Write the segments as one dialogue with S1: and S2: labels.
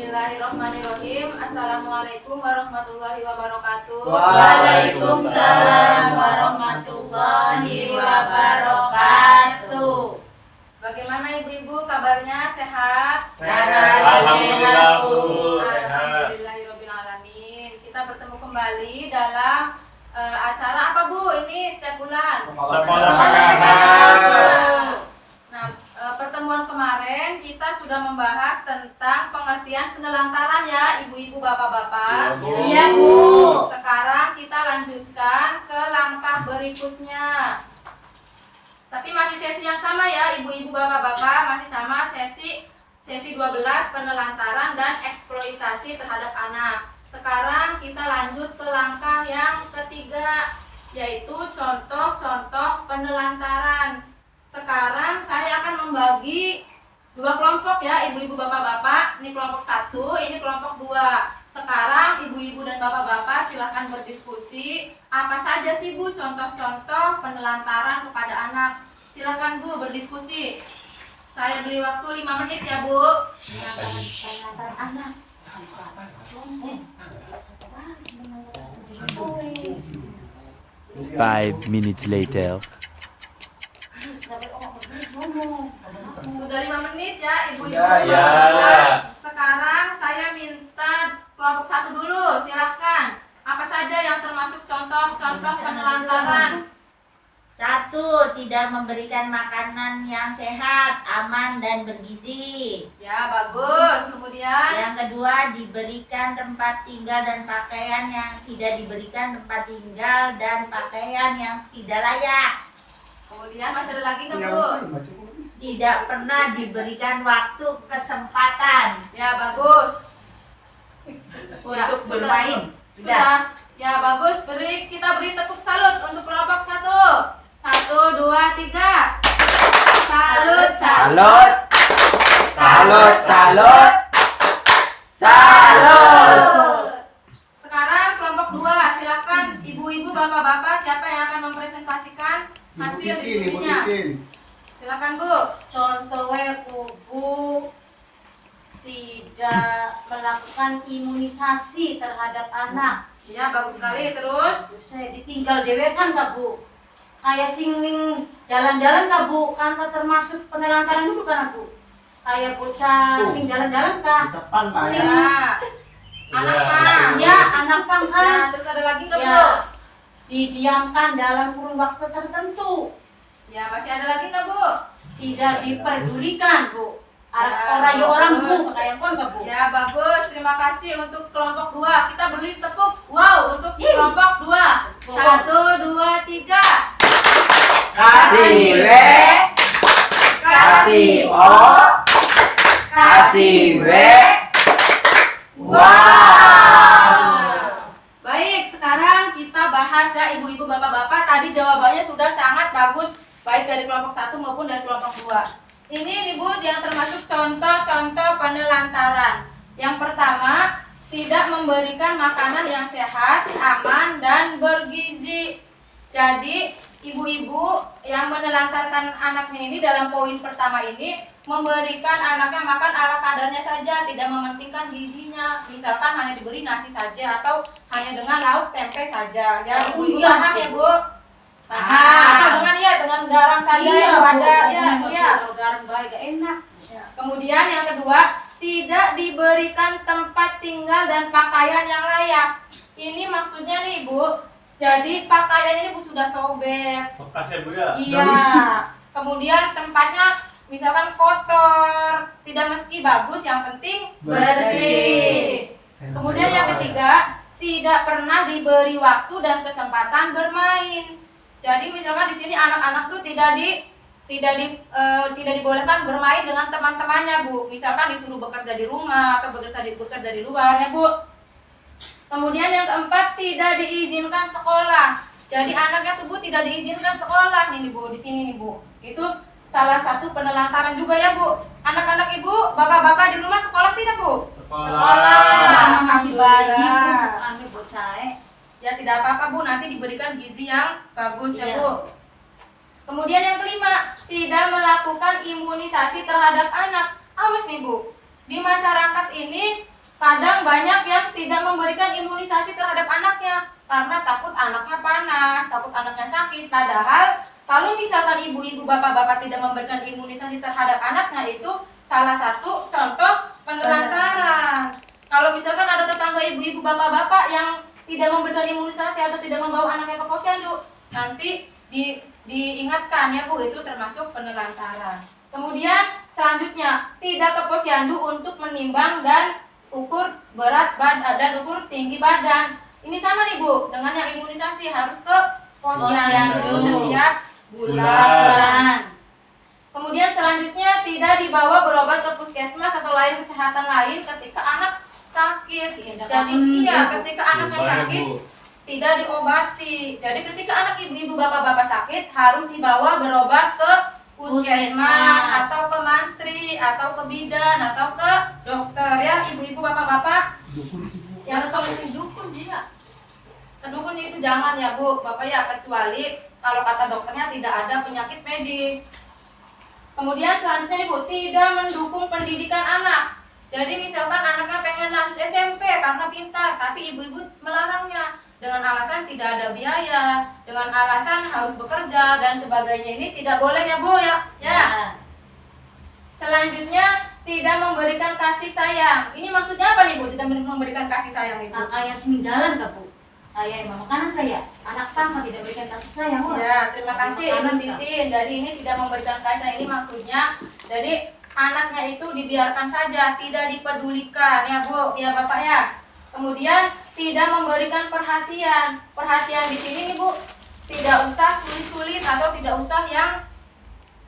S1: Bismillahirrahmanirrahim. Assalamualaikum warahmatullahi wabarakatuh.
S2: Waalaikumsalam warahmatullahi wabarakatuh.
S1: Bagaimana ibu-ibu kabarnya? Sehat?
S2: Alhamdulillah, Bu. Sehat.
S1: Alhamdulillahirrahmanirrahim. Kita bertemu kembali dalam acara apa, Bu? Ini setiap bulan.
S2: Sekolah makanan.
S1: Nah, pertemuan kemarin kita sudah membahas tentang pengertian penelantaran ya, ibu-ibu, bapak-bapak.
S2: Iya, Bu.
S1: Sekarang kita lanjutkan ke langkah berikutnya. Tapi masih sesi yang sama ya, ibu-ibu, bapak-bapak, masih sama sesi 12 penelantaran dan eksploitasi terhadap anak. Sekarang kita lanjut ke langkah yang ketiga, yaitu contoh-contoh penelantaran. Sekarang saya akan membagi dua kelompok ya, ibu-ibu, bapak-bapak. Ini kelompok 1, ini kelompok 2. Sekarang ibu-ibu dan bapak-bapak silahkan berdiskusi. Apa saja sih, Bu, contoh-contoh penelantaran kepada anak? Silahkan, Bu, berdiskusi. Saya beri waktu 5 menit ya, Bu. Penelantaran anak.
S3: 5 minutes later.
S1: Sudah 5 menit ya, ibu-ibu,
S2: Ya.
S1: bapak-bapak. Sekarang saya minta kelompok 1 dulu, silahkan. Apa saja yang termasuk contoh-contoh penelantaran?
S4: 1. Tidak memberikan makanan yang sehat, aman, dan bergizi.
S1: Ya, bagus. Kemudian
S4: Yang kedua, diberikan tempat tinggal dan pakaian yang tidak diberikan tempat tinggal dan pakaian yang tidak layak.
S1: Kemudian masih ada lagi nggak, Bu?
S4: Tidak pernah diberikan waktu kesempatan
S1: Ya, bagus.
S4: untuk
S1: Sudah,
S4: bermain.
S1: Bu. Sudah. Ya, bagus. Kita beri tepuk salut untuk kelompok 1. 1, 2, 3. Salut,
S2: Salut. Salut, salut. Salut.
S1: Sekarang kelompok 2, silakan ibu-ibu, bapak-bapak, siapa yang akan mempresentasikan hasil diskusinya? Silakan, Bu.
S5: Contohnya kubu tidak melakukan imunisasi terhadap anak.
S1: Ya, bagus sekali. Terus
S5: Saya ditinggal dewe kan gak, Bu? Kayak singling jalan-jalan gak, Bu? Kan termasuk penelantaran dulu kan, Bu? Kayak bocah ning jalan-jalan kak?
S1: ya. Anak pang.
S5: Ya, anak pang
S1: Ya,
S5: kan?
S1: terus ada lagi nggak, Bu?
S5: Ya, didiamkan dalam kurun waktu tertentu.
S1: Ya, masih ada lagi nggak, Bu?
S5: Tidak diperdulikan, Bu.
S1: Ya,
S5: Orang
S1: bagus.
S5: Bu, kayak pun gak, Bu?
S1: Ya, bagus. Terima kasih untuk kelompok 2. Kita beri tepuk. Wow, untuk kelompok 2. 1, 2, 3.
S2: Kasih W. Kasih O. Kasih W. Wow.
S1: Baik, sekarang kita bahas ya, ibu-ibu, bapak-bapak. Tadi jawabannya sudah sangat bagus, baik dari kelompok 1 maupun dari kelompok 2. Ini nih, Bu, yang termasuk contoh-contoh penelantaran. Yang pertama, tidak memberikan makanan yang sehat, aman, dan bergizi. Jadi, ibu-ibu yang menelantarkan anaknya ini dalam poin pertama ini memberikan anaknya makan ala kadarnya saja, tidak mementingkan gizinya. Misalkan hanya diberi nasi saja atau hanya dengan lauk tempe saja. Ya, ibu-ibu paham ya, Bu? Atau dengan garam saja yang ada. Ya.
S5: Kalau garam baik gak enak.
S1: Kemudian yang kedua, tidak diberikan tempat tinggal dan pakaian yang layak. Ini maksudnya nih, Bu. Jadi pakaian ini, Bu, sudah sobek.
S2: Bekas ya, Bu ya?
S1: Iya. Kemudian tempatnya misalkan kotor, tidak meski bagus, yang penting bersih. Kemudian yang ketiga, tidak pernah diberi waktu dan kesempatan bermain. Jadi misalkan di sini anak-anak tuh tidak dibolehkan bermain dengan teman-temannya, Bu. Misalkan disuruh bekerja di rumah atau bekerja di luar ya, Bu. Kemudian yang keempat, tidak diizinkan sekolah. Jadi anaknya tuh, Bu, tidak diizinkan sekolah nih, Bu, di sini nih, Bu. Itu salah satu penelantaran juga ya, Bu. Anak-anak Ibu, bapak-bapak di rumah sekolah tidak, Bu?
S5: Anak masih bayi, Bu,
S1: Ya.
S5: ambil bocah.
S1: Ya, tidak apa-apa, Bu, nanti diberikan gizi yang bagus ya,
S5: Iya.
S1: Bu. Kemudian yang kelima, tidak melakukan imunisasi terhadap anak. Awas nih, Bu. di masyarakat ini kadang banyak yang tidak memberikan imunisasi terhadap anaknya karena takut anaknya panas, takut anaknya sakit. Padahal kalau misalkan ibu-ibu, bapak-bapak tidak memberikan imunisasi terhadap anaknya, itu salah satu contoh penelantaran. Kalau misalkan ada tetangga ibu-ibu, bapak-bapak yang tidak memberikan imunisasi atau tidak membawa anaknya ke posyandu, nanti diingatkan ya Bu, itu termasuk penelantaran. Kemudian selanjutnya, tidak ke posyandu untuk menimbang dan ukur berat badan dan ukur tinggi badan. Ini sama nih Bu, dengan yang imunisasi harus ke posyandu setiap bulan. Kemudian selanjutnya, tidak dibawa berobat ke puskesmas atau lain kesehatan lain ketika anak sakit. Jadi ketika anaknya sakit tidak diobati. Jadi ketika anak ibu-ibu, bapak-bapak sakit harus dibawa berobat ke puskesmas atau ke mantri atau ke bidan atau ke dokter ya ibu-ibu, bapak-bapak. Yang ke dukun juga. Ke dukun itu jangan ya Bu, Bapak ya, kecuali kalau kata dokternya tidak ada penyakit medis. Kemudian selanjutnya nih Bu, tidak mendukung pendidikan anak. Jadi misalkan anaknya pengen lanjut SMP karena pintar, tapi ibu-ibu melarangnya dengan alasan tidak ada biaya, dengan alasan harus bekerja dan sebagainya. Ini tidak boleh ya Bu ya. Selanjutnya, tidak memberikan kasih sayang. Ini maksudnya apa nih Bu? Tidak memberikan kasih sayang itu?
S5: Kayak sindalan kah Bu? Kayak emang makanan kayak anak tangga tidak berikan kasih sayang.
S1: Ya, terima kasih Ibu Titin. Jadi ini tidak memberikan kasih sayang, ini maksudnya jadi anaknya itu dibiarkan saja, tidak dipedulikan ya Bu, ya Bapak ya. Kemudian tidak memberikan perhatian. Perhatian di sini nih Bu, tidak usah sulit-sulit atau tidak usah yang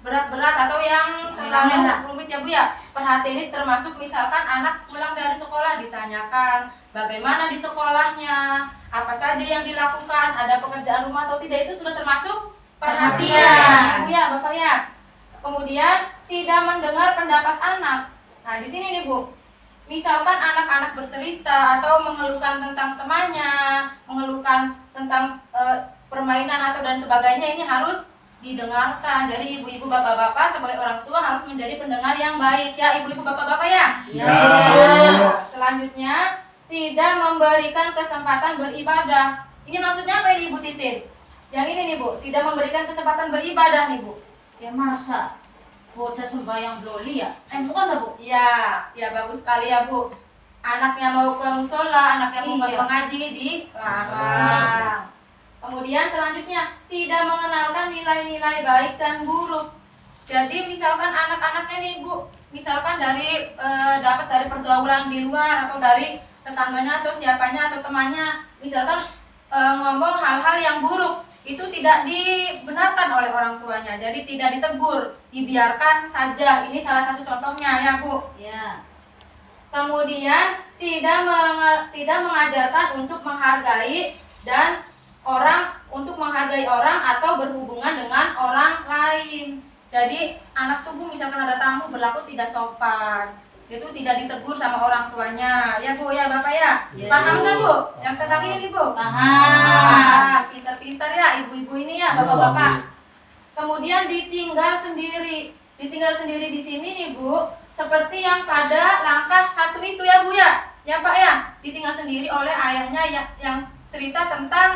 S1: berat-berat atau yang terlalu rumit ya Bu ya. Perhatian ini termasuk misalkan anak pulang dari sekolah ditanyakan bagaimana di sekolahnya, apa saja yang dilakukan, ada pekerjaan rumah atau tidak, itu sudah termasuk perhatian, Bu ya, Bapak ya. Kemudian tidak mendengar pendapat anak. Nah, di sini nih Bu, misalkan anak-anak bercerita atau mengeluhkan tentang temannya, mengeluhkan tentang permainan atau dan sebagainya, ini harus didengarkan. Jadi ibu-ibu, bapak-bapak sebagai orang tua harus menjadi pendengar yang baik ya, ibu-ibu, bapak-bapak ya. Selanjutnya, tidak memberikan kesempatan beribadah. Ini maksudnya apa ini Ibu Titin? Yang ini nih Bu, tidak memberikan kesempatan beribadah nih Bu.
S5: Ya masa bocah sembahyang bloli ya? Bukan lah Bu?
S1: Ya bagus sekali ya Bu. Anaknya mau ke musola, anaknya mau mengaji dilarang. Kemudian selanjutnya, tidak mengenalkan nilai-nilai baik dan buruk. Jadi misalkan anak-anaknya nih Bu, misalkan dari dapat dari pergaulan di luar atau dari tetangganya atau siapanya atau temannya, misalkan ngomong hal-hal yang buruk, itu tidak dibenarkan oleh orang tuanya. Jadi tidak ditegur, dibiarkan saja. Ini salah satu contohnya ya Bu.
S5: Ya.
S1: Kemudian tidak mengajarkan untuk menghargai dan untuk menghargai orang atau berhubungan dengan orang lain. Jadi anak tuh Bu, misalkan ada tamu berlaku tidak sopan, itu tidak ditegur sama orang tuanya ya Bu ya, Bapak ya. Paham nggak Bu yang tentang ini nih Bu?
S5: Paham.
S1: Pintar-pintar ya ibu-ibu ini ya, bapak-bapak. Kemudian ditinggal sendiri di sini nih Bu, seperti yang pada langkah 1 itu ya Bu ya Pak ya. Ditinggal sendiri oleh ayahnya yang cerita tentang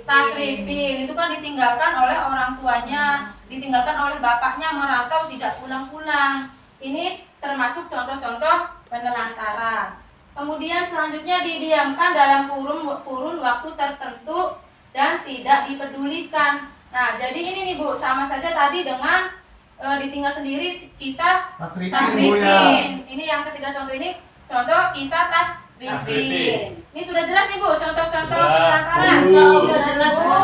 S1: Tasripin. Itu kan ditinggalkan oleh orang tuanya, ditinggalkan oleh bapaknya, merantau tidak pulang-pulang. Ini termasuk contoh-contoh penelantaran. Kemudian selanjutnya, didiamkan dalam kurun waktu tertentu dan tidak dipedulikan. Nah, jadi ini nih Bu, sama saja tadi dengan ditinggal sendiri kisah Tasripin. Ini yang ketiga contoh ini contoh kisah Tasripin. Ini sudah jelas nih Bu, contoh-contoh penelantaran.
S5: Sudah jelas Bu.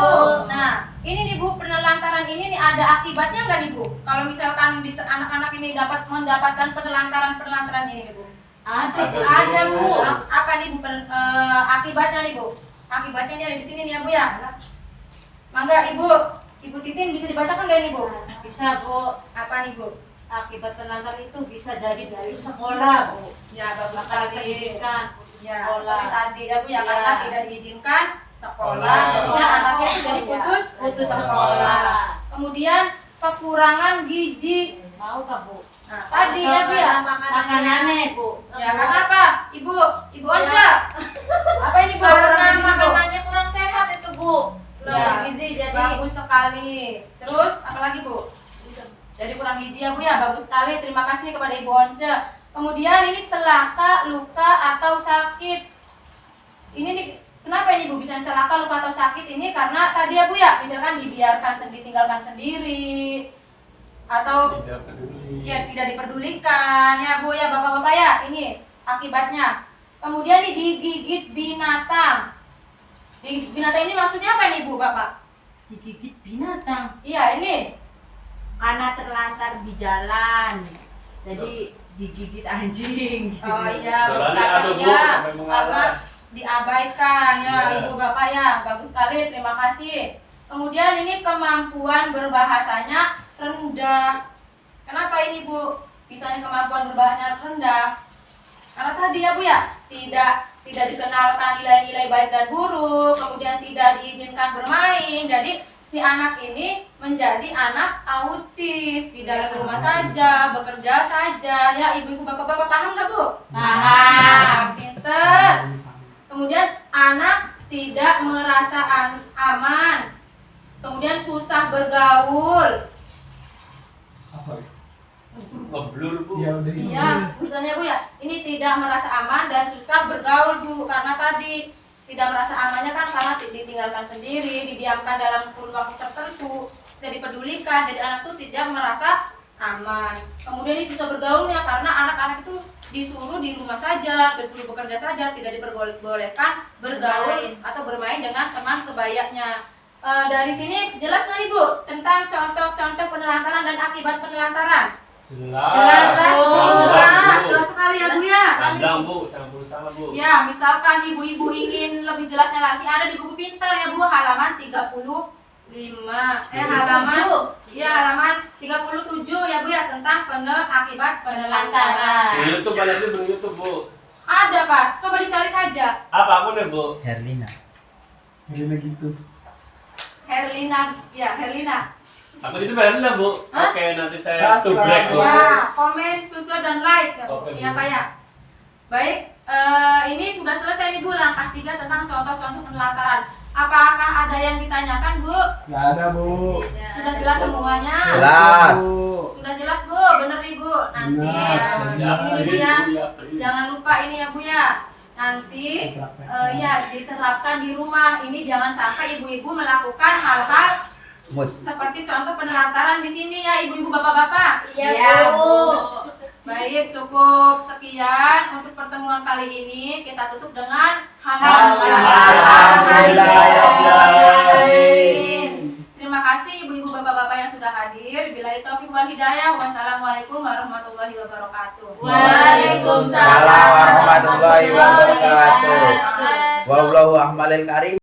S1: Nah, ini nih Bu, penelantaran ini nih ada akibatnya nggak nih Bu? Kalau misalkan anak-anak ini mendapatkan penelantaran ini nih Bu? Ada Bu. Apa nih Bu akibatnya nih Bu? Akibatnya ini ada di sini nih ya Bu ya. Mangga Ibu Titin bisa dibacakan nggak nih Bu?
S5: Bisa Bu.
S1: Apa nih Bu?
S5: Akibat penelantaran itu bisa jadi dari sekolah Bu.
S1: Ya bagus
S5: Bakal
S1: sekali.
S5: pendidikan
S1: Ya,
S5: sekolah.
S1: seperti tadi ya Bu ya, karena
S5: Ya.
S1: tidak diizinkan sekolah,
S2: Sekolah.
S1: jadinya anaknya itu jadi putus
S5: Putus
S1: sekolah.
S5: sekolah.
S1: Kemudian kekurangan gizi.
S5: Mau kah Bu?
S1: Nah, tadi ya Bu ya.
S5: Makanannya Bu.
S1: Ya karena apa? Ibu Onca. Apa ini Bu?
S2: Karena
S1: Kurang
S2: makanannya kurang sehat itu Bu.
S1: Ya,
S2: Gizi jadi
S1: bagus sekali. Terus apalagi Bu? Jadi kurang gizi ya Bu ya, bagus sekali. Terima kasih kepada Ibu Once. Kemudian ini celaka, luka atau sakit. Ini nih, kenapa ini Bu bisa celaka, luka atau sakit ini? Karena tadi ya Bu ya, misalkan dibiarkan ditinggalkan sendiri atau ya tidak diperdulikan ya Bu ya, Bapak-bapak ya. Ini akibatnya. Kemudian ini digigit binatang. Digigit binatang ini maksudnya apa nih Bu, Bapak?
S5: Digigit binatang.
S1: Iya, ini
S4: Karena terlantar di jalan, jadi digigit anjing.
S1: oh iya,
S3: Jalannya ada, Bu,
S1: ya,
S3: sampai mengalas.
S1: karena diabaikan ya,
S3: Iya.
S1: Ibu Bapak ya, bagus sekali, terima kasih. Kemudian ini kemampuan berbahasanya rendah. Kenapa ini Bu? Bisanya kemampuan berbahasanya rendah? Karena tadi ya Bu ya, tidak dikenalkan nilai-nilai baik dan buruk, kemudian tidak diizinkan bermain. Jadi si anak ini menjadi anak autis, di dalam rumah saja, bekerja saja. Ya, ibu-ibu, bapak-bapak paham nggak Bu?
S5: Paham.
S1: Pinter. Kemudian anak tidak merasa aman. Kemudian susah bergaul.
S3: Ngeblur Bu.
S1: Iya, misalnya Bu ya, ini tidak merasa aman dan susah bergaul Bu, karena tadi tidak merasa amannya kan karena ditinggalkan sendiri, didiamkan dalam kurun waktu tertentu, tidak dipedulikan, jadi anak tuh tidak merasa aman. Kemudian ini susah bergaulnya karena anak-anak itu disuruh di rumah saja, disuruh bekerja saja, tidak diperbolehkan bergaul atau bermain dengan teman sebayanya. Dari sini jelas nggak nih Bu tentang contoh-contoh penelantaran dan akibat penelantaran?
S3: Jelas.
S1: Jelas sekali ya Bu ya.
S3: Pandang Bu, jangan berusaha Bu.
S1: Ya, misalkan ibu-ibu ingin lebih jelasnya lagi ada di buku pintar ya Bu, halaman 35. Halaman 37 ya Bu ya, tentang akibat penelantaran.
S3: Di YouTube ada di YouTube Bu.
S1: Ada Pak, coba dicari saja.
S3: Apa aku nih Bu?
S2: Herlina gitu.
S1: Herlina.
S3: Aku itu bayar lah Bu.
S1: Hah?
S3: Oke, nanti saya
S2: Subscribe.
S3: subrek Bu.
S1: Ya, komen, subscribe dan like.
S3: Oke,
S1: Iya
S3: Bu.
S1: Pak ya. Baik, ini sudah selesai nih Bu langkah 3 tentang contoh-contoh penelantaran. Apakah ada yang ditanyakan Bu?
S2: Nggak ada Bu.
S1: Sudah jelas semuanya?
S2: Jelas.
S1: Sudah jelas Bu, bener nih Bu. Nanti
S2: Benar.
S1: ini Bu ya. Jangan lupa ini ya Bu ya. Nanti ya diterapkan di rumah. Ini jangan sampai ibu-ibu melakukan hal-hal seperti contoh penelantaran di sini ya ibu-ibu bapak-bapak.
S4: Iya, Bu.
S1: Baik, cukup sekian untuk pertemuan kali ini. Kita tutup dengan Alhamdulillahirobbilalamin. Terima kasih ibu-ibu bapak-bapak yang sudah hadir. Billahi taufiq wal hidayah. Wassalamualaikum warahmatullahi wabarakatuh.
S2: Waalaikumsalam warahmatullahi wabarakatuh. Wallahu a'lam bishawab.